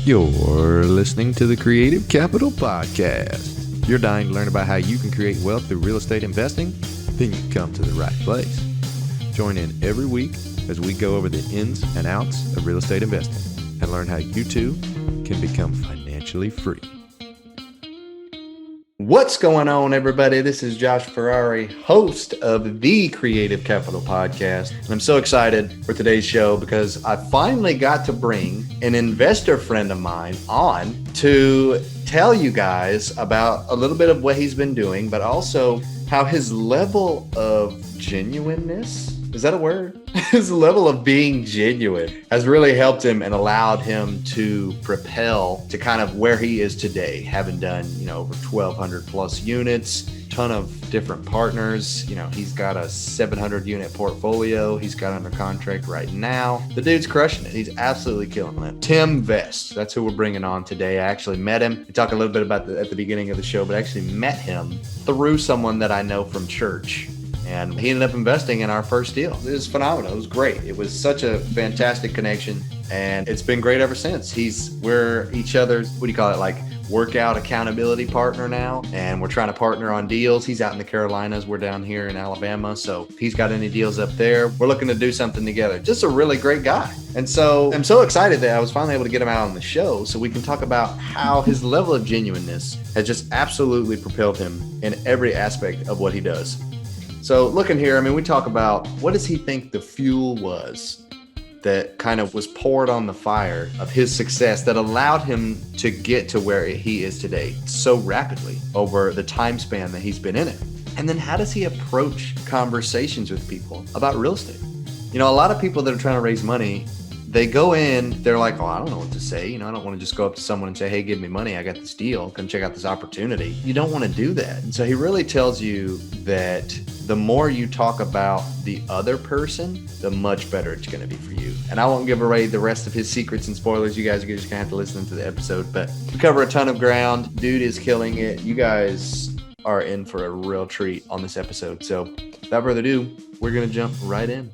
You're listening to the Creative Capital Podcast. You're dying to learn about how you can create wealth through real estate investing? Then you've come to the right place. Join in every week as we go over the ins and outs of real estate investing and learn how you too can become financially free. What's going on, everybody? This is Josh Ferrari, host of the Creative Capital Podcast. And I'm so excited for today's show because I finally got to bring an investor friend of mine on to tell you guys about a little bit of what he's been doing, but also how his level of genuineness, is that a word? His level of being genuine has really helped him and allowed him to propel to kind of where he is today, having done, over 1,200 plus units, ton of different partners. He's got a 700 unit portfolio. He's got under contract right now. The dude's crushing it. He's absolutely killing it. Tim Vest, that's who we're bringing on today. I actually met him. We talked a little bit about at the beginning of the show, but I actually met him through someone that I know from church. And he ended up investing in our first deal. It was phenomenal. It was great. It was such a fantastic connection. And it's been great ever since. We're each other's, workout accountability partner now. And we're trying to partner on deals. He's out in the Carolinas. We're down here in Alabama. So if he's got any deals up there, we're looking to do something together. Just a really great guy. And so I'm so excited that I was finally able to get him out on the show so we can talk about how his level of genuineness has just absolutely propelled him in every aspect of what he does. So looking here, we talk about what does he think the fuel was that kind of was poured on the fire of his success that allowed him to get to where he is today so rapidly over the time span that he's been in it. And then how does he approach conversations with people about real estate? A lot of people that are trying to raise money, they go in, they're like, I don't know what to say. I don't want to just go up to someone and say, hey, give me money. I got this deal. Come check out this opportunity. You don't want to do that. And so he really tells you that the more you talk about the other person, the much better it's going to be for you. And I won't give away the rest of his secrets and spoilers. You guys are just going to have to listen to the episode. But we cover a ton of ground. Dude is killing it. You guys are in for a real treat on this episode. So without further ado, we're going to jump right in.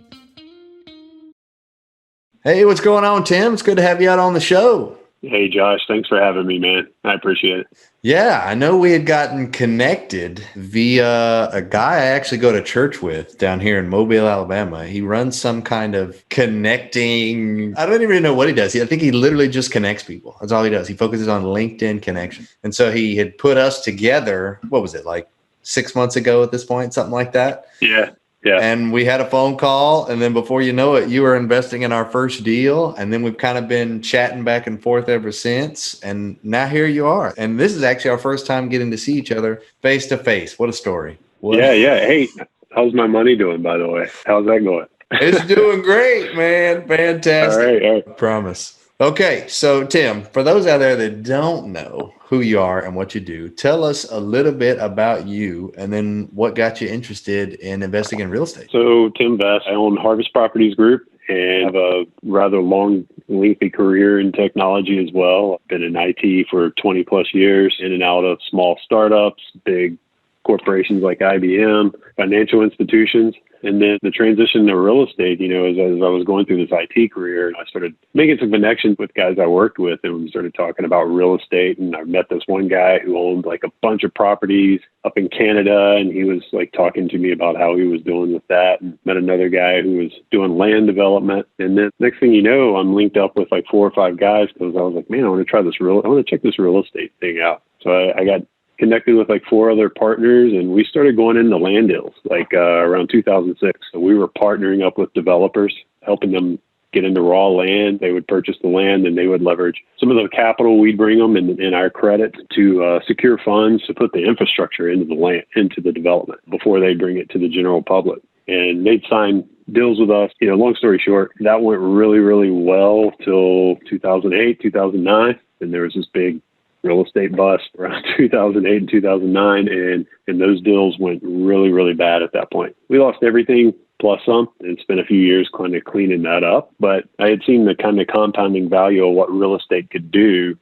Hey, what's going on, Tim? It's good to have you out on the show. Hey, Josh. Thanks for having me, man. I appreciate it. Yeah, I know we had gotten connected via a guy I actually go to church with down here in Mobile, Alabama. He runs some kind of connecting. I don't even know what he does. I think he literally just connects people. That's all he does. He focuses on LinkedIn connection. And so he had put us together. What was it, like 6 months ago at this point? Something like that? Yeah. And we had a phone call, and then before you know it, you were investing in our first deal, and then we've kind of been chatting back and forth ever since, and now here you are. And this is actually our first time getting to see each other face to face. What a story. Yeah. Hey, how's my money doing, by the way? How's that going? It's doing great, man. Fantastic. All right. I promise. Okay, so Tim, for those out there that don't know who you are and what you do, tell us a little bit about you and then what got you interested in investing in real estate. So Tim Vest, I own Harvest Properties Group and have a rather long, lengthy career in technology as well. I've been in IT for 20 plus years, in and out of small startups, big corporations like IBM, financial institutions. And then the transition to real estate, as I was going through this IT career, I started making some connections with guys I worked with, and we started talking about real estate. And I met this one guy who owned like a bunch of properties up in Canada, and he was like talking to me about how he was doing with that. And met another guy who was doing land development. And then next thing you know, I'm linked up with like 4 or 5 guys because I was like, man, I want to check this real estate thing out. So I got connected with like 4 other partners, and we started going into land deals around 2006. So we were partnering up with developers, helping them get into raw land. They would purchase the land, and they would leverage some of the capital we'd bring them in our credit to secure funds to put the infrastructure into the land, into the development before they bring it to the general public. And they'd sign deals with us. Long story short, that went really, really well till 2008, 2009. And there was this big real estate bust around 2008 and 2009, and those deals went really, really bad at that point. We lost everything plus some, and spent a few years kind of cleaning that up. But I had seen the kind of compounding value of what real estate could do,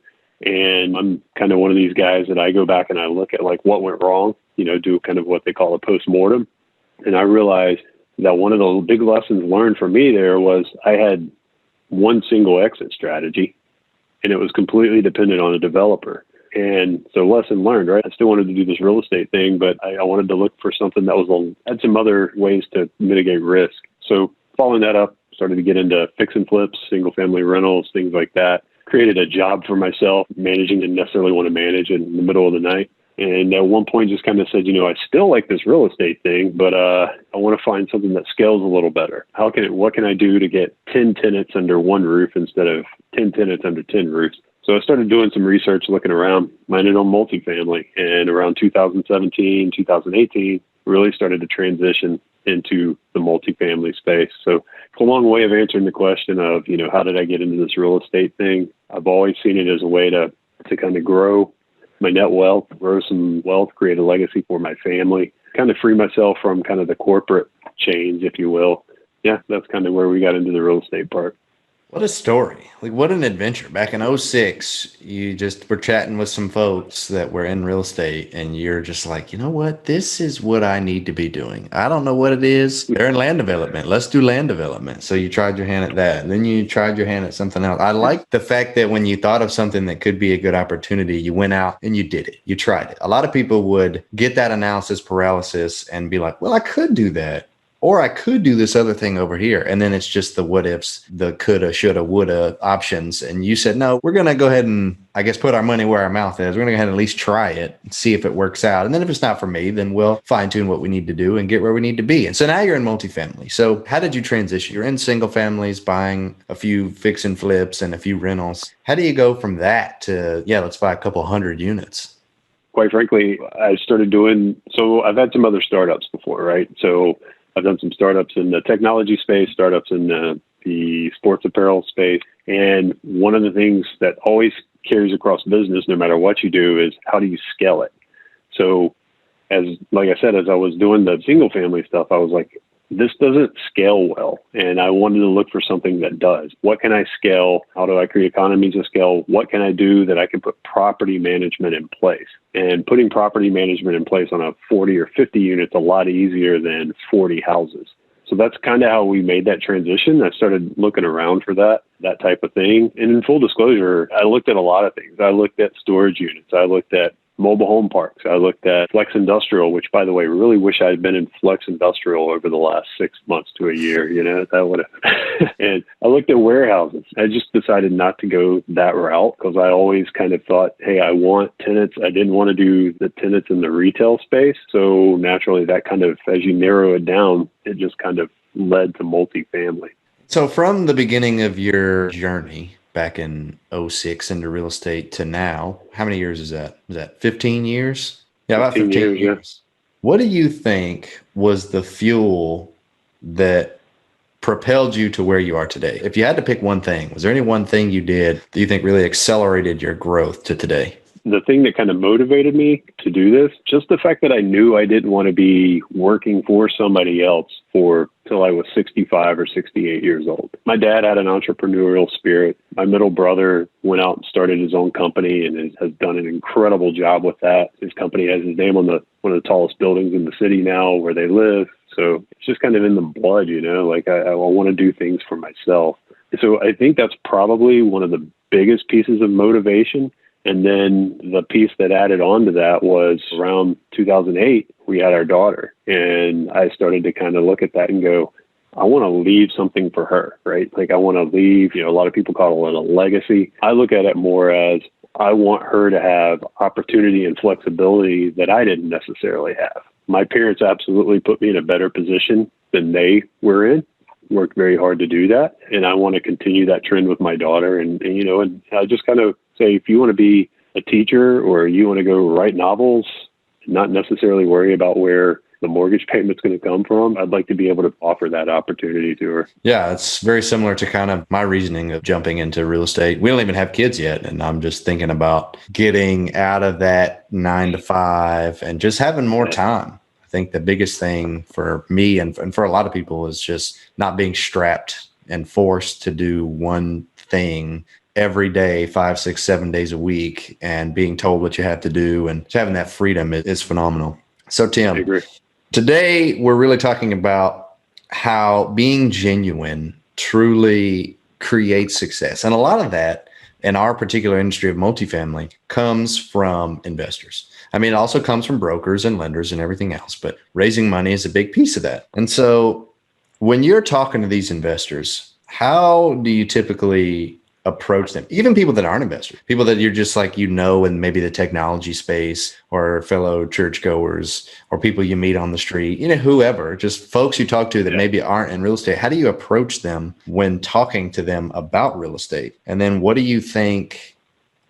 and I'm kind of one of these guys that I go back and I look at like what went wrong, do kind of what they call a postmortem, and I realized that one of the big lessons learned for me there was I had one single exit strategy. and it was completely dependent on a developer. And so lesson learned, right? I still wanted to do this real estate thing, but I wanted to look for something that had some other ways to mitigate risk. So following that up, started to get into fix and flips, single family rentals, things like that. Created a job for myself, managing didn't necessarily want to manage in the middle of the night. And at one point just kind of said, I still like this real estate thing, but I want to find something that scales a little better. What can I do to get 10 tenants under one roof instead of 10 tenants under 10 roofs? So I started doing some research, looking around, landed on multifamily, and around 2017, 2018, really started to transition into the multifamily space. So it's a long way of answering the question of, how did I get into this real estate thing? I've always seen it as a way to kind of grow my net wealth, grow some wealth, create a legacy for my family, kind of free myself from kind of the corporate chains, if you will. Yeah, that's kind of where we got into the real estate part. What a story. Like, what an adventure. Back in 2006, you just were chatting with some folks that were in real estate, and you're just like, you know what? This is what I need to be doing. I don't know what it is. They're in land development. Let's do land development. So you tried your hand at that. And then you tried your hand at something else. I like the fact that when you thought of something that could be a good opportunity, you went out and you did it. You tried it. A lot of people would get that analysis paralysis and be like, well, I could do that. Or I could do this other thing over here. And then it's just the what ifs, the coulda, shoulda, woulda options. And you said, no, we're going to go ahead and, I guess, put our money where our mouth is. We're going to go ahead and at least try it and see if it works out. And then if it's not for me, then we'll fine tune what we need to do and get where we need to be. And so now you're in multifamily. So how did you transition? You're in single families, buying a few fix and flips and a few rentals. How do you go from that to, let's buy a couple hundred units? Quite frankly, I started so I've had some other startups before, right? So I've done some startups in the technology space, startups in the sports apparel space. And one of the things that always carries across business, no matter what you do, is how do you scale it? So like I said, as I was doing the single family stuff, I was like, this doesn't scale well. And I wanted to look for something that does. What can I scale? How do I create economies of scale? What can I do that I can put property management in place? And putting property management in place on a 40 or 50 units a lot easier than 40 houses. So that's kind of how we made that transition. I started looking around for that type of thing. And in full disclosure, I looked at a lot of things. I looked at storage units. I looked at mobile home parks. I looked at flex industrial, which, by the way, really wish I had been in flex industrial over the last 6 months to a year. That would have. And I looked at warehouses. I just decided not to go that route because I always kind of thought, hey, I want tenants. I didn't want to do the tenants in the retail space. So naturally, that kind of, as you narrow it down, it just kind of led to multifamily. So from the beginning of your journey back in 2006 into real estate to now, how many years is that? Is that 15 years? Yeah, about 15 years. Yeah. What do you think was the fuel that propelled you to where you are today? If you had to pick one thing, was there any one thing you did that you think really accelerated your growth to today? The thing that kind of motivated me to do this, just the fact that I knew I didn't want to be working for somebody else till I was 65 or 68 years old. My dad had an entrepreneurial spirit. My middle brother went out and started his own company and has done an incredible job with that. His company has his name on one of the tallest buildings in the city now where they live. So it's just kind of in the blood, like I want to do things for myself. So I think that's probably one of the biggest pieces of motivation. And then the piece that added on to that was around 2008, we had our daughter. And I started to kind of look at that and go, I want to leave something for her, right? Like I want to leave, a lot of people call it a legacy. I look at it more as I want her to have opportunity and flexibility that I didn't necessarily have. My parents absolutely put me in a better position than they were in. Worked very hard to do that. And I want to continue that trend with my daughter. And I just kind of say, if you want to be a teacher or you want to go write novels, not necessarily worry about where the mortgage payment's going to come from, I'd like to be able to offer that opportunity to her. Yeah, it's very similar to kind of my reasoning of jumping into real estate. We don't even have kids yet. And I'm just thinking about getting out of that 9 to 5 and just having more time. I think the biggest thing for me and for a lot of people is just not being strapped and forced to do one thing every day, 5, 6, 7 days a week, and being told what you have to do and having that freedom is phenomenal. So Tim, I agree. Today we're really talking about how being genuine truly creates success. And a lot of that in our particular industry of multifamily comes from investors. I mean, it also comes from brokers and lenders and everything else, but raising money is a big piece of that. And so when you're talking to these investors, how do you typically approach them? Even people that aren't investors, people that you're just like, in maybe the technology space, or fellow churchgoers, or people you meet on the street, whoever, just folks you talk to that maybe aren't in real estate. How do you approach them when talking to them about real estate? And then what do you think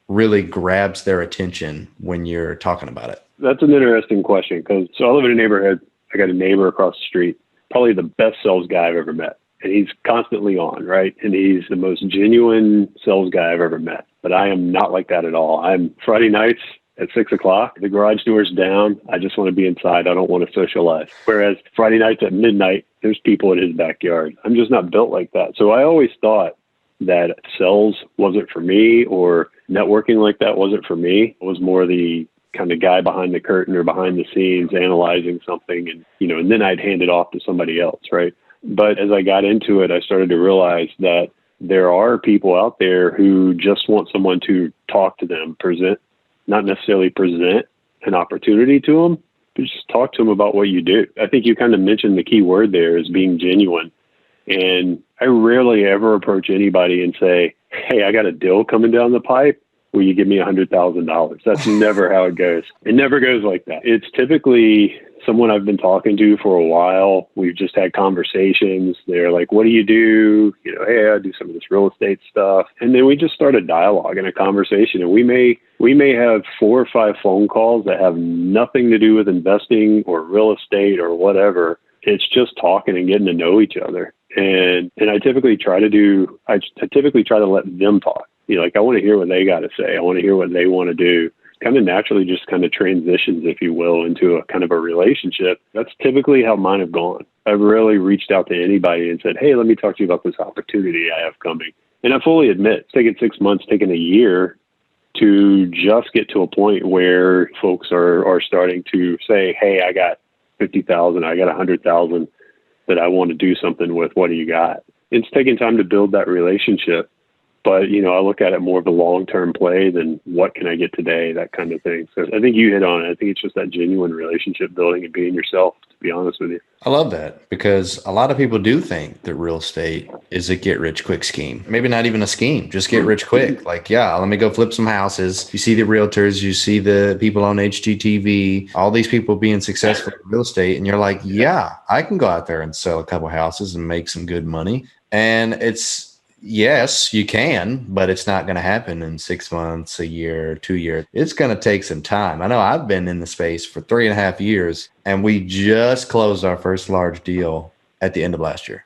really grabs their attention when you're talking about it? That's an interesting question, because I live in a neighborhood. I got a neighbor across the street, probably the best sales guy I've ever met. And he's constantly on, right? And he's the most genuine sales guy I've ever met. But I am not like that at all. I'm Friday nights at 6:00, the garage door's down. I just want to be inside. I don't want to socialize. Whereas Friday nights at midnight, there's people in his backyard. I'm just not built like that. So I always thought that sales wasn't for me, or networking like that wasn't for me. I was more the kind of guy behind the curtain or behind the scenes analyzing something, and then I'd hand it off to somebody else, right? But as I got into it, I started to realize that there are people out there who just want someone to talk to them, not necessarily present an opportunity to them, but just talk to them about what you do. I think you kind of mentioned the key word there is being genuine. And I rarely ever approach anybody and say, hey, I got a deal coming down the pipe. Will you give me $100,000? That's never how it goes. It never goes like that. It's typically someone I've been talking to for a while. We've just had conversations. They're like, what do you do? Hey, I do some of this real estate stuff. And then we just start a dialogue and a conversation. And we may have 4 or 5 phone calls that have nothing to do with investing or real estate or whatever. It's just talking and getting to know each other. And I typically try to let them talk. I want to hear what they got to say. I want to hear what they want to do. Kind of naturally just kind of transitions, if you will, into a kind of a relationship. That's typically how mine have gone. I've really reached out to anybody and said, hey, let me talk to you about this opportunity I have coming. And I fully admit, it's taken 6 months, taken a year to just get to a point where folks are starting to say, hey, I got 50,000, I got 100,000 that I want to do something with. What do you got? It's taking time to build that relationship. But, I look at it more of a long-term play than what can I get today, that kind of thing. So I think you hit on it. I think it's just that genuine relationship building and being yourself, to be honest with you. I love that, because a lot of people do think that real estate is a get-rich-quick scheme. Maybe not even a scheme, just get rich quick. Like, let me go flip some houses. You see the realtors, you see the people on HGTV, all these people being successful in real estate. And you're like, I can go out there and sell a couple houses and make some good money. And yes, you can, but it's not going to happen in 6 months, a year, 2 years. It's going to take some time. I know I've been in the space for 3.5 years, and we just closed our first large deal at the end of last year,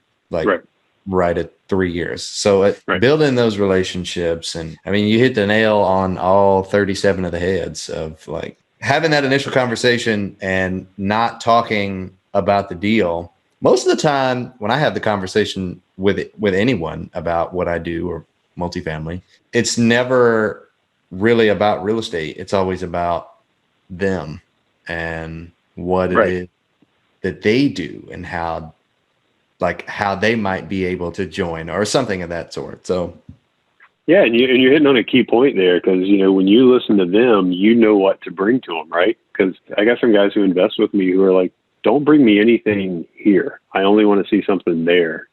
right at 3 years. So building those relationships, and I mean, you hit the nail on all 37 of the heads of like having that initial conversation and not talking about the deal. Most of the time when I have the conversation with anyone about what I do or multifamily, it's never really about real estate. It's always about them and what it is that they do and how they might be able to join or something of that sort. So yeah, and you're hitting on a key point there, because when you listen to them, what to bring to them, right? Because I got some guys who invest with me who are like, don't bring me anything here. I only want to see something there,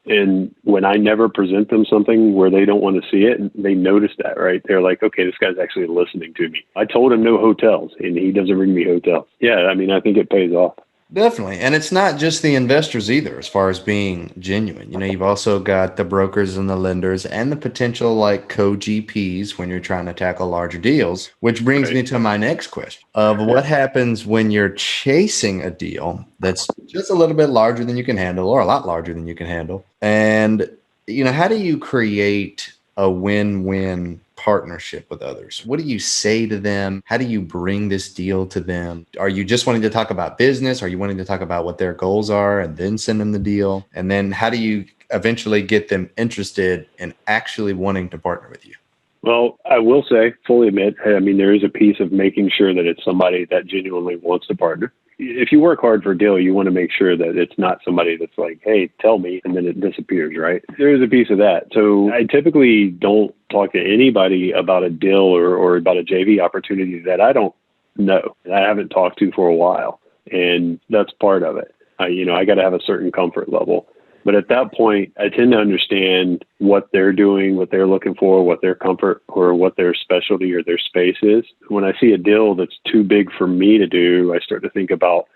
And when I never present them something where they don't want to see it, they notice that, right? They're like, okay, this guy's actually listening to me. I told him no hotels, and he doesn't bring me hotels. Yeah, I mean, I think it pays off. Definitely. And it's not just the investors either, as far as being genuine. You've also got the brokers and the lenders and the potential like co-GPs when you're trying to tackle larger deals, which brings me to my next question of what happens when you're chasing a deal that's just a little bit larger than you can handle, or a lot larger than you can handle. And, how do you create a win-win partnership with others? What do you say to them? How do you bring this deal to them? Are you just wanting to talk about business? Are you wanting to talk about what their goals are and then send them the deal? And then how do you eventually get them interested in actually wanting to partner with you? Well, I will say, fully admit, I mean, there is a piece of making sure that it's somebody that genuinely wants to partner. If you work hard for a deal, you want to make sure that it's not somebody that's like, hey, tell me, and then it disappears, right? There is a piece of that. So I typically don't talk to anybody about a deal or about a JV opportunity that I don't know, that I haven't talked to for a while. And that's part of it. I got to have a certain comfort level. But at that point, I tend to understand what they're doing, what they're looking for, what their comfort or what their specialty or their space is. When I see a deal that's too big for me to do, I start to think about,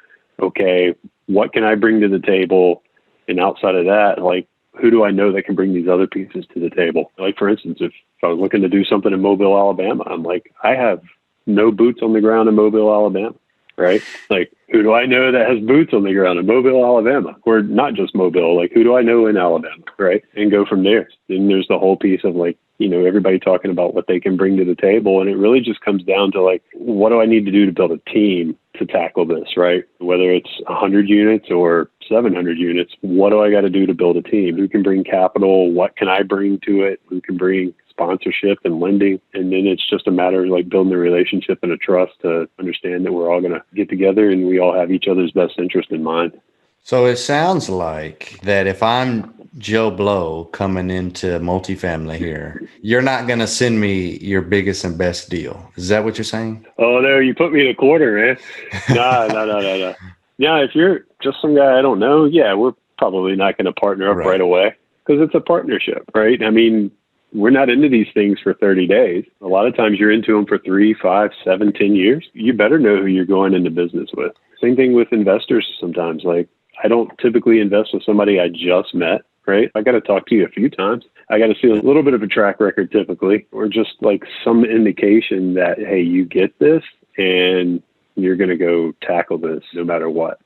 okay, what can I bring to the table? And outside of that, like, who do I know that can bring these other pieces to the table? Like, for instance, if I was looking to do something in Mobile, Alabama, I'm like, I have no boots on the ground in Mobile, Alabama, right? Like, who do I know that has boots on the ground in Mobile, Alabama? Or not just Mobile, like, who do I know in Alabama, right? And go from there. Then there's the whole piece of, like, everybody talking about what they can bring to the table. And it really just comes down to, like, what do I need to do to build a team to tackle this, right? Whether it's 100 units or 700 units, what do I got to do to build a team? Who can bring capital? What can I bring to it? Who can bring sponsorship and lending? And then it's just a matter of, like, building a relationship and a trust to understand that we're all going to get together and we all have each other's best interest in mind. So it sounds like that if I'm Joe Blow coming into multifamily here, you're not going to send me your biggest and best deal. Is that what you're saying? Oh, no, you put me in a corner, man. No. Yeah, if you're just some guy I don't know, yeah, we're probably not going to partner up right away because it's a partnership, right? I mean, we're not into these things for 30 days. A lot of times you're into them for 3, 5, 7, 10 years. You better know who you're going into business with. Same thing with investors sometimes. Like, I don't typically invest with somebody I just met, right? I got to talk to you a few times. I got to see a little bit of a track record typically, or just like some indication that, hey, you get this and you're going to go tackle this no matter what.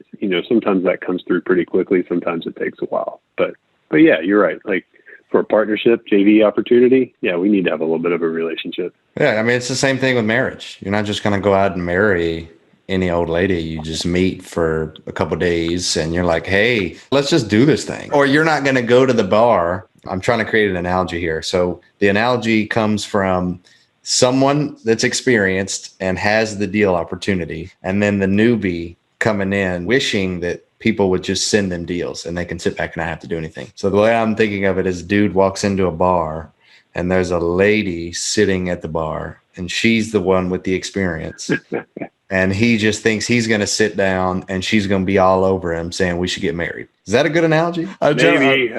Sometimes that comes through pretty quickly. Sometimes it takes a while. But yeah, you're right. Like, for a partnership, JV opportunity, yeah, we need to have a little bit of a relationship. Yeah, I mean, it's the same thing with marriage. You're not just going to go out and marry any old lady. You just meet for a couple of days and you're like, hey, let's just do this thing. Or you're not going to go to the bar. I'm trying to create an analogy here. So the analogy comes from someone that's experienced and has the deal opportunity, and then the newbie coming in wishing that people would just send them deals and they can sit back and not have to do anything. So the way I'm thinking of it is, dude walks into a bar and there's a lady sitting at the bar and she's the one with the experience. And he just thinks he's going to sit down and she's going to be all over him saying we should get married. Is that a good analogy? Maybe.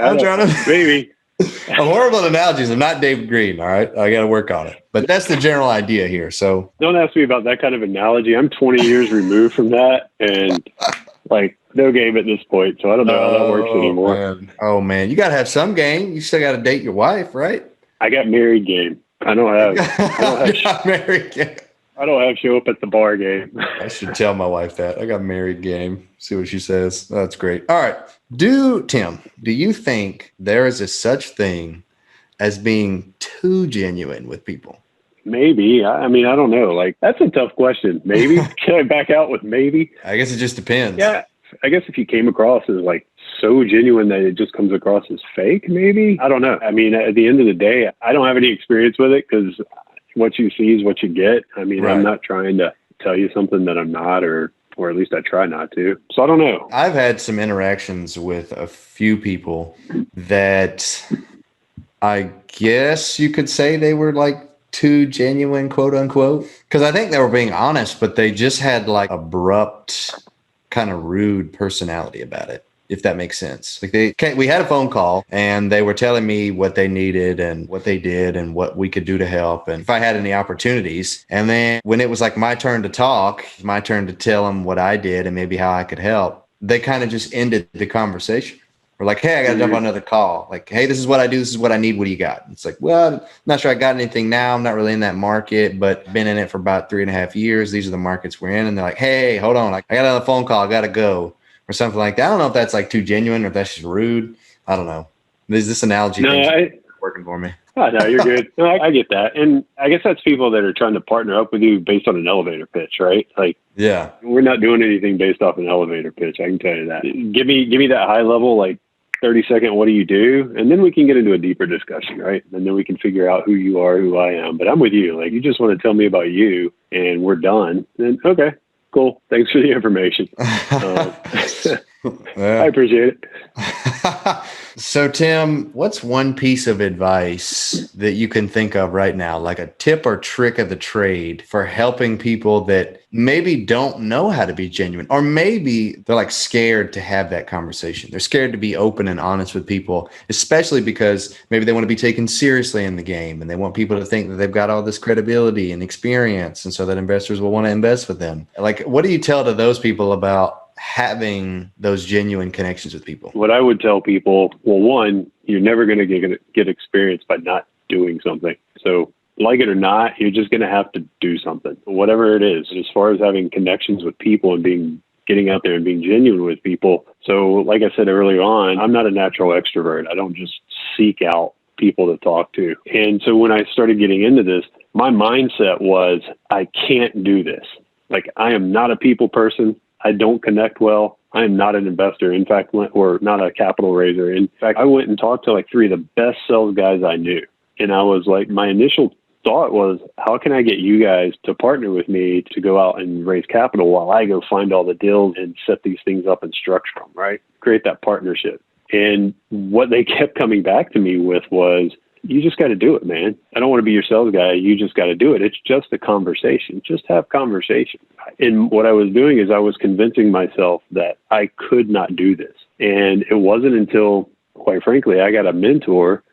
I'm horrible at analogies. I'm not David Green. All right. I got to work on it. But that's the general idea here. So don't ask me about that kind of analogy. I'm 20 years removed from that. And like, no game at this point. So I don't know how that works anymore. Man. Oh, man. You got to have some game. You still got to date your wife, right? I got married game. I don't have married game. I don't have show up at the bar game. I should tell my wife that. I got married game. See what she says. That's great. All right. Tim, do you think there is a such thing as being too genuine with people? Maybe. I mean, I don't know. Like, that's a tough question. Maybe. Can I back out with maybe? I guess it just depends. Yeah. I guess if you came across as like so genuine that it just comes across as fake, maybe. I don't know. I mean, at the end of the day, I don't have any experience with it because what you see is what you get. I mean, right. I'm not trying to tell you something that I'm not, or at least I try not to. So I don't know. I've had some interactions with a few people that I guess you could say they were like too genuine, quote unquote, because I think they were being honest, but they just had like abrupt, kind of rude personality about it, if that makes sense. Like we had a phone call and they were telling me what they needed and what they did and what we could do to help and if I had any opportunities. And then when it was like my turn to talk, my turn to tell them what I did and maybe how I could help, they kind of just ended the conversation. We're like, hey, I got to jump on another call. Like, hey, this is what I do. This is what I need. What do you got? It's like, well, I'm not sure I got anything now. I'm not really in that market, but been in it for about 3.5 years. These are the markets we're in. And they're like, hey, hold on. Like, I got another phone call. I got to go. Or something like that. I don't know if that's like too genuine or if that's just rude. I don't know. Is this analogy working for me? Oh, no, you're good. No, I get that. And I guess that's people that are trying to partner up with you based on an elevator pitch, right? Like, yeah, we're not doing anything based off an elevator pitch. I can tell you that. Give me that high level, like 30-second, what do you do? And then we can get into a deeper discussion, right? And then we can figure out who you are, who I am. But I'm with you. Like, you just want to tell me about you and we're done. Then, okay. Cool. Thanks for the information. I appreciate it. So, Tim, what's one piece of advice that you can think of right now, like a tip or trick of the trade for helping people that maybe don't know how to be genuine, or maybe they're like scared to have that conversation? They're scared to be open and honest with people, especially because maybe they want to be taken seriously in the game and they want people to think that they've got all this credibility and experience. And so that investors will want to invest with them. Like, what do you tell to those people about having those genuine connections with people? What I would tell people, well, one, you're never going to get experience by not doing something. So like it or not, you're just going to have to do something, whatever it is, as far as having connections with people and getting out there and being genuine with people. So like I said earlier on, I'm not a natural extrovert. I don't just seek out people to talk to. And so when I started getting into this, my mindset was, I can't do this. Like, I am not a people person. I don't connect well. I am not an investor, in fact, or not a capital raiser. In fact, I went and talked to like 3 of the best sales guys I knew. And I was like, my initial thought was, how can I get you guys to partner with me to go out and raise capital while I go find all the deals and set these things up and structure them, right? Create that partnership. And what they kept coming back to me with was, you just got to do it, man. I don't want to be your sales guy. You just got to do it. It's just a conversation. Just have conversation. And what I was doing is I was convincing myself that I could not do this. And it wasn't until, quite frankly, I got a mentor.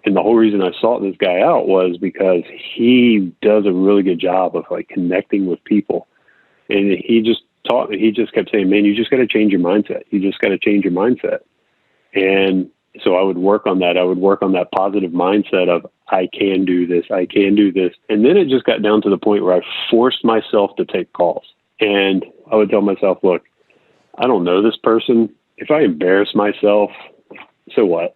And the whole reason I sought this guy out was because he does a really good job of like connecting with people. And he just kept saying, man, you just got to change your mindset. You just got to change your mindset. And so I would work on that. I would work on that positive mindset of, I can do this. I can do this. And then it just got down to the point where I forced myself to take calls. And I would tell myself, look, I don't know this person. If I embarrass myself, so what?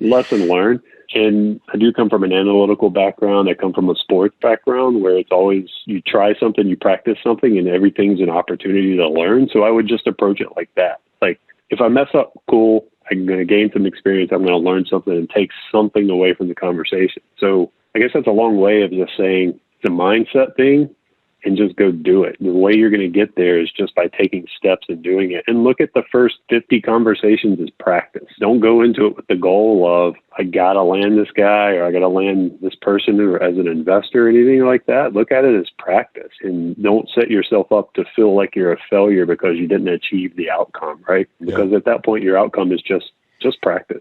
Lesson learned. And I do come from an analytical background. I come from a sports background where it's always, you try something, you practice something, and everything's an opportunity to learn. So I would just approach it like that. Like, if I mess up, cool. I'm going to gain some experience. I'm going to learn something and take something away from the conversation. So I guess that's a long way of just saying it's a mindset thing and just go do it. The way you're going to get there is just by taking steps and doing it. And look at the first 50 conversations as practice. Don't go into it with the goal of, I got to land this guy or I got to land this person or as an investor or anything like that. Look at it as practice and don't set yourself up to feel like you're a failure because you didn't achieve the outcome, right? Because at that point, your outcome is just practice.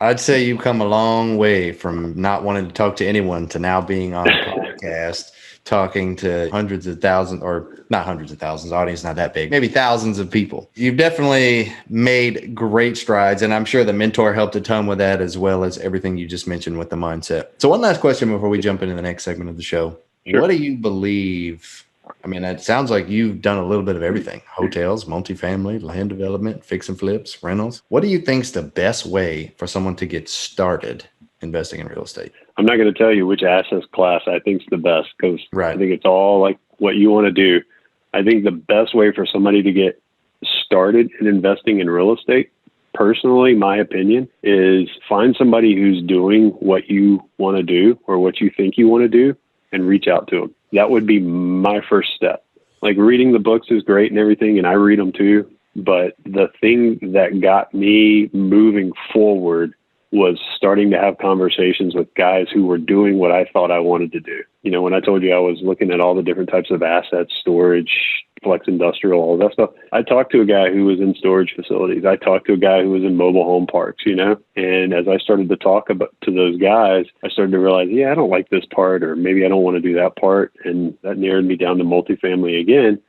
I'd say you've come a long way from not wanting to talk to anyone to now being on a podcast, talking to hundreds of thousands, or not hundreds of thousands, audience not that big, maybe thousands of people. You've definitely made great strides, and I'm sure the mentor helped a ton with that, as well as everything you just mentioned with the mindset. So one last question before we jump into the next segment of the show. Sure. What do you believe? I mean, it sounds like you've done a little bit of everything: hotels, multifamily, land development, fix and flips, rentals. What do you think is the best way for someone to get started investing in real estate? I'm not going to tell you which asset class I think is the best, because I think it's all like what you want to do. I think the best way for somebody to get started in investing in real estate, personally, my opinion, is find somebody who's doing what you want to do or what you think you want to do and reach out to them. That would be my first step. Like, reading the books is great and everything, and I read them too. But the thing that got me moving forward was starting to have conversations with guys who were doing what I thought I wanted to do. When I told you I was looking at all the different types of assets, storage, flex industrial, all that stuff, I talked to a guy who was in storage facilities. I talked to a guy who was in mobile home parks, and as I started to talk to those guys, I started to realize, I don't like this part, or maybe I don't want to do that part. And that narrowed me down to multifamily again.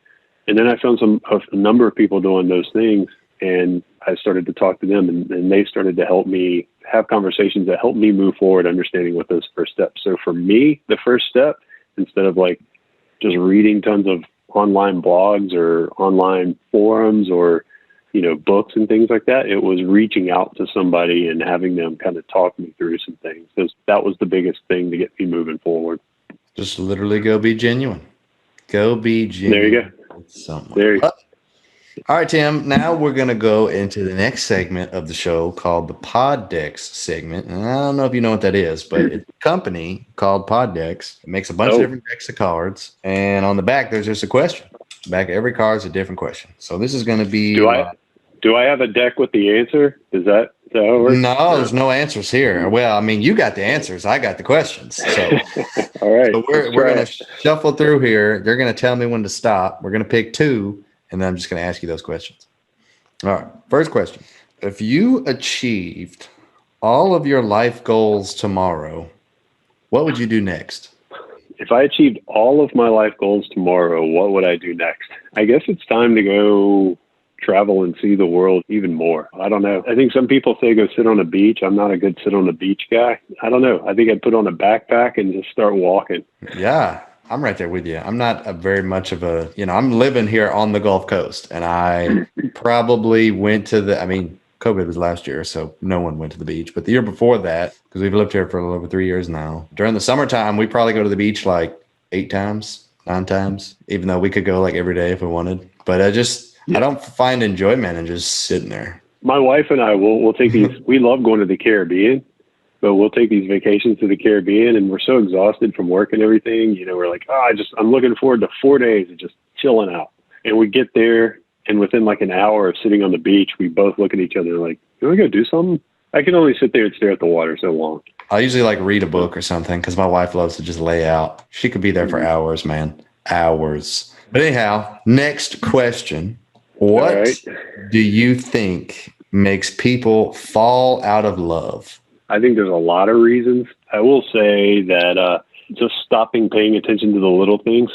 And then I found a number of people doing those things, and I started to talk to them, and they started to help me have conversations that helped me move forward, understanding what those first steps. So for me, the first step, instead of like just reading tons of online blogs or online forums or, books and things like that, it was reaching out to somebody and having them kind of talk me through some things, because that was the biggest thing to get me moving forward. Just literally go be genuine. Go be genuine. There you go. There you go. All right, Tim, now we're going to go into the next segment of the show called the Pod Decks segment. And I don't know if you know what that is, but it's a company called Pod Decks. It makes a bunch of different decks of cards. And on the back, there's just a question. Back of every card is a different question. So this is going to be... Do I have a deck with the answer? Is that how it works? No, there's no answers here. Well, I mean, you got the answers. I got the questions. So, all right. so we're going to shuffle through here. They're going to tell me when to stop. We're going to pick two, and then I'm just going to ask you those questions. All right. First question. If you achieved all of your life goals tomorrow, what would you do next? If I achieved all of my life goals tomorrow, what would I do next? I guess it's time to go travel and see the world even more. I don't know. I think some people say go sit on a beach. I'm not a good sit on the beach guy. I don't know. I think I'd put on a backpack and just start walking. Yeah, I'm right there with you. I'm not very much of a, I'm living here on the Gulf Coast, and I probably went to COVID was last year, so no one went to the beach. But the year before that, because we've lived here for a little over 3 years now, during the summertime, we probably go to the beach like 8 times, 9 times, even though we could go like every day if we wanted. But I don't find enjoyment in just sitting there. My wife and I will take these. We love going to the Caribbean, but we'll take these vacations to the Caribbean, and we're so exhausted from work and everything. We're like, I'm looking forward to 4 days of just chilling out. And we get there, and within like an hour of sitting on the beach, we both look at each other like, "You want to go do something?" I can only sit there and stare at the water so long. I usually like read a book or something because my wife loves to just lay out. She could be there for hours, man, hours. But anyhow, next question. What do you think makes people fall out of love? I think there's a lot of reasons. I will say that just stopping paying attention to the little things.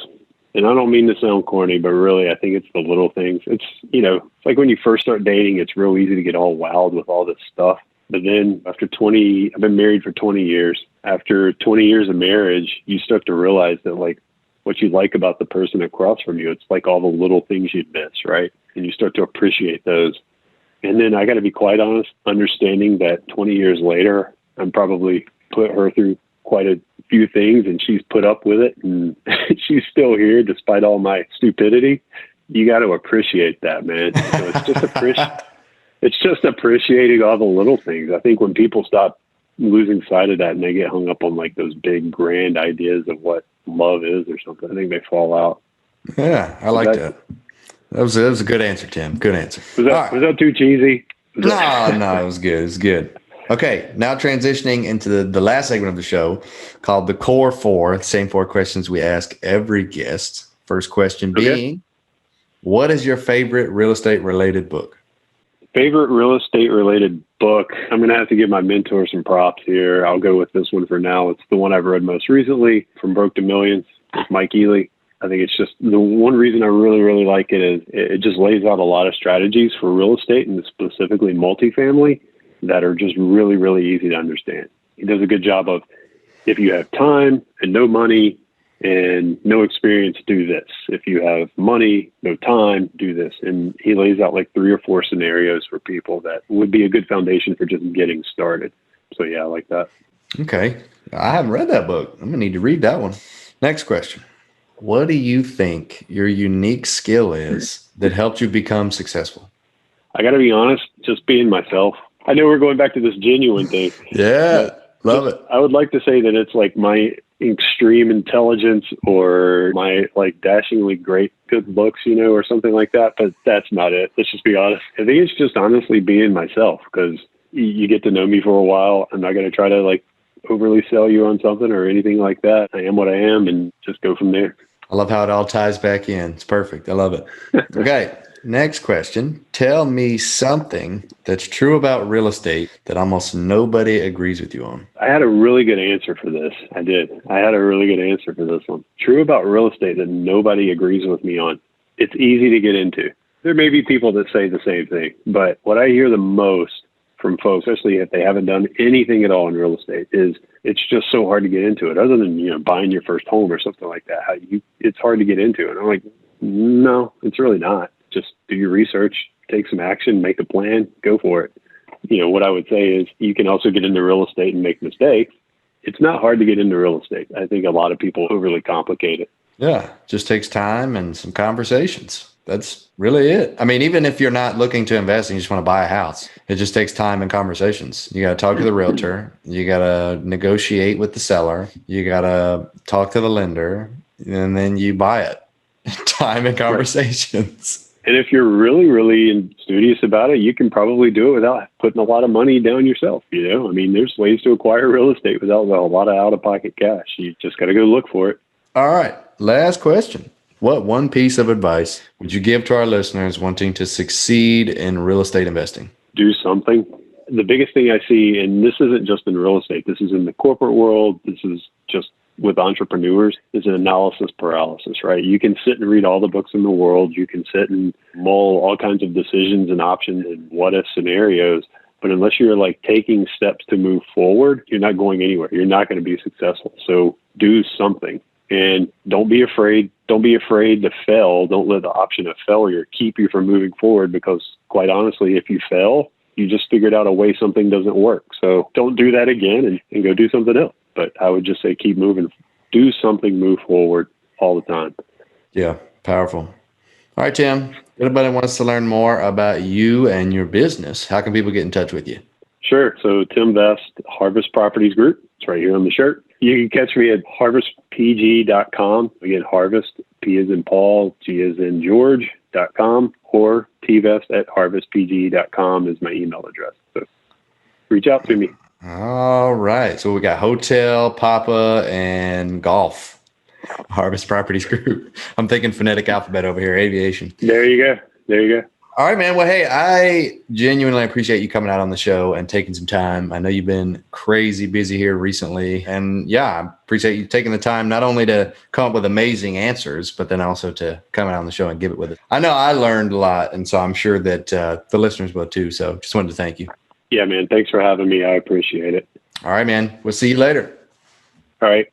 And I don't mean to sound corny, but really I think it's the little things. It's, it's like when you first start dating, it's real easy to get all wowed with all this stuff. But then after I've been married for 20 years. After 20 years of marriage, you start to realize that like what you like about the person across from you, it's like all the little things you'd miss, right? And you start to appreciate those. And then I got to be quite honest, understanding that 20 years later, I'm probably put her through quite a few things and she's put up with it and she's still here despite all my stupidity. You got to appreciate that, man. So it's just appreciating all the little things. I think when people stop losing sight of that and they get hung up on like those big grand ideas of what love is or something, I think they fall out. Yeah, I like that. That was a good answer, Tim. Good answer. Was that too cheesy? No, it was good. It was good. Okay, now transitioning into the last segment of the show called the Core Four, the same 4 questions we ask every guest. First question being, what is your favorite real estate related book? Favorite real estate related book? I'm going to have to give my mentor some props here. I'll go with this one for now. It's the one I've read most recently, From Broke to Millions, with Mike Ely. I think it's just the one reason I really, really like it is it just lays out a lot of strategies for real estate and specifically multifamily that are just really, really easy to understand. He does a good job of, if you have time and no money and no experience, do this. If you have money, no time, do this. And he lays out like 3 or 4 scenarios for people that would be a good foundation for just getting started. So yeah, I like that. Okay. I haven't read that book. I'm going to need to read that one. Next question. What do you think your unique skill is that helped you become successful? I got to be honest, just being myself. I know we're going back to this genuine thing. Yeah, love it. I would like to say that it's like my extreme intelligence or my like dashingly great good looks, or something like that. But that's not it. Let's just be honest. I think it's just honestly being myself, because you get to know me for a while. I'm not going to try to like overly sell you on something or anything like that. I am what I am and just go from there. I love how it all ties back in. It's perfect. I love it. Okay. Next question. Tell me something that's true about real estate that almost nobody agrees with you on. I had a really good answer for this. I did. I had a really good answer for this one. True about real estate that nobody agrees with me on. It's easy to get into. There may be people that say the same thing, but what I hear the most from folks, especially if they haven't done anything at all in real estate, is it's just so hard to get into it. Other than, buying your first home or something like that, it's hard to get into it. And I'm like, no, it's really not. Just do your research, take some action, make a plan, go for it. What I would say is you can also get into real estate and make mistakes. It's not hard to get into real estate. I think a lot of people overly complicate it. Yeah, just takes time and some conversations. That's really it. I mean, even if you're not looking to invest and you just want to buy a house, it just takes time and conversations. You got to talk to the realtor. You got to negotiate with the seller. You got to talk to the lender, and then you buy it. Time and conversations. And if you're really, really studious about it, you can probably do it without putting a lot of money down yourself. I mean, there's ways to acquire real estate without a lot of out-of-pocket cash. You just got to go look for it. All right. Last question. What one piece of advice would you give to our listeners wanting to succeed in real estate investing? Do something. The biggest thing I see, and this isn't just in real estate, this is in the corporate world, this is just with entrepreneurs, is an analysis paralysis, right? You can sit and read all the books in the world. You can sit and mull all kinds of decisions and options and what if scenarios. But unless you're like taking steps to move forward, you're not going anywhere. You're not going to be successful. So do something. And don't be afraid. Don't be afraid to fail. Don't let the option of failure keep you from moving forward, because quite honestly, if you fail, you just figured out a way something doesn't work. So don't do that again and go do something else. But I would just say keep moving. Do something, move forward all the time. Yeah, powerful. All right, Tim, if anybody wants to learn more about you and your business, how can people get in touch with you? Sure. So Tim Vest, Harvest Properties Group. It's right here on the shirt. You can catch me at harvestpg.com. Again, Harvest, P as in Paul, G as in George.com, or tvest@harvestpg.com is my email address. So reach out to me. All right. So we got hotel, Papa, and golf. Harvest Properties Group. I'm thinking phonetic alphabet over here, aviation. There you go. There you go. All right, man. Well, hey, I genuinely appreciate you coming out on the show and taking some time. I know you've been crazy busy here recently. And yeah, I appreciate you taking the time not only to come up with amazing answers, but then also to come out on the show and give it with us. I know I learned a lot, and so I'm sure that the listeners will too. So just wanted to thank you. Yeah, man. Thanks for having me. I appreciate it. All right, man. We'll see you later. All right.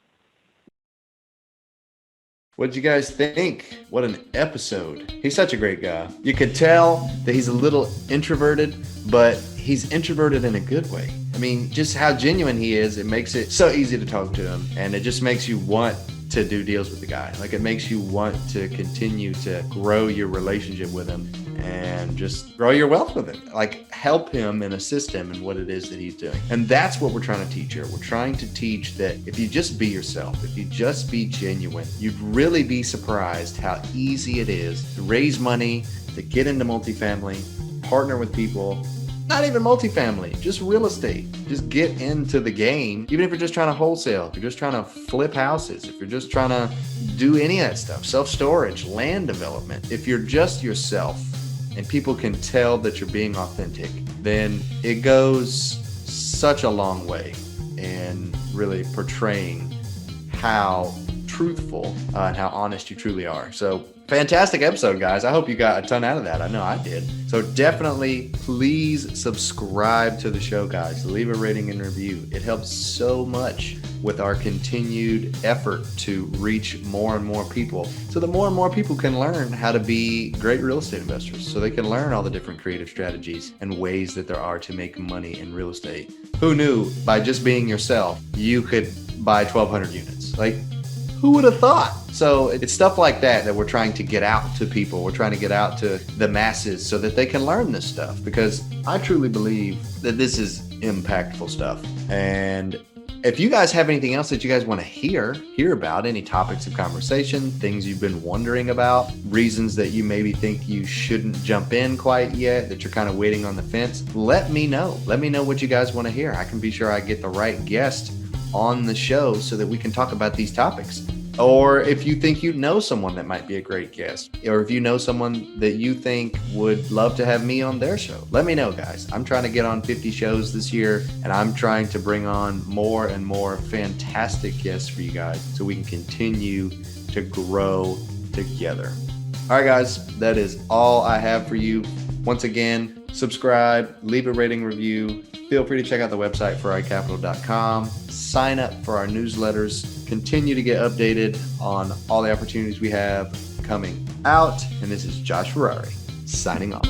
What did you guys think? What an episode. He's such a great guy. You could tell that he's a little introverted, but he's introverted in a good way. I mean, just how genuine he is, it makes it so easy to talk to him. And it just makes you want to do deals with the guy. Like, it makes you want to continue to grow your relationship with him and just grow your wealth with him. Like, help him and assist him in what it is that he's doing. And that's what we're trying to teach here. We're trying to teach that if you just be yourself, if you just be genuine, you'd really be surprised how easy it is to raise money, to get into multifamily, partner with people. Not even multifamily, just real estate. Just get into the game. Even if you're just trying to wholesale, if you're just trying to flip houses, if you're just trying to do any of that stuff, self-storage, land development. If you're just yourself and people can tell that you're being authentic, then it goes such a long way in really portraying how truthful and how honest you truly are. So fantastic episode, guys. I hope you got a ton out of that. I know I did. So definitely please subscribe to the show, guys. Leave a rating and review. It helps so much with our continued effort to reach more and more people, so that more and more people can learn how to be great real estate investors, so they can learn all the different creative strategies and ways that there are to make money in real estate. Who knew by just being yourself, you could buy 1,200 units? Like, who would have thought? So it's stuff like that we're trying to get out to people. We're trying to get out to the masses so that they can learn this stuff, because I truly believe that this is impactful stuff. And if you guys have anything else that you guys want to hear about, any topics of conversation, things you've been wondering about, reasons that you maybe think you shouldn't jump in quite yet, that you're kind of waiting on the fence, let me know. Let me know what you guys want to hear. I can be sure I get the right guest on the show so that we can talk about these topics. Or if you think you know someone that might be a great guest, or if you know someone that you think would love to have me on their show, let me know, guys. I'm trying to get on 50 shows this year, and I'm trying to bring on more and more fantastic guests for you guys so we can continue to grow together. All right, guys, that is all I have for you. Once again, subscribe, leave a rating review. Feel free to check out the website, ferraricapital.com. Sign up for our newsletters. Continue to get updated on all the opportunities we have coming out. And this is Josh Ferrari signing off.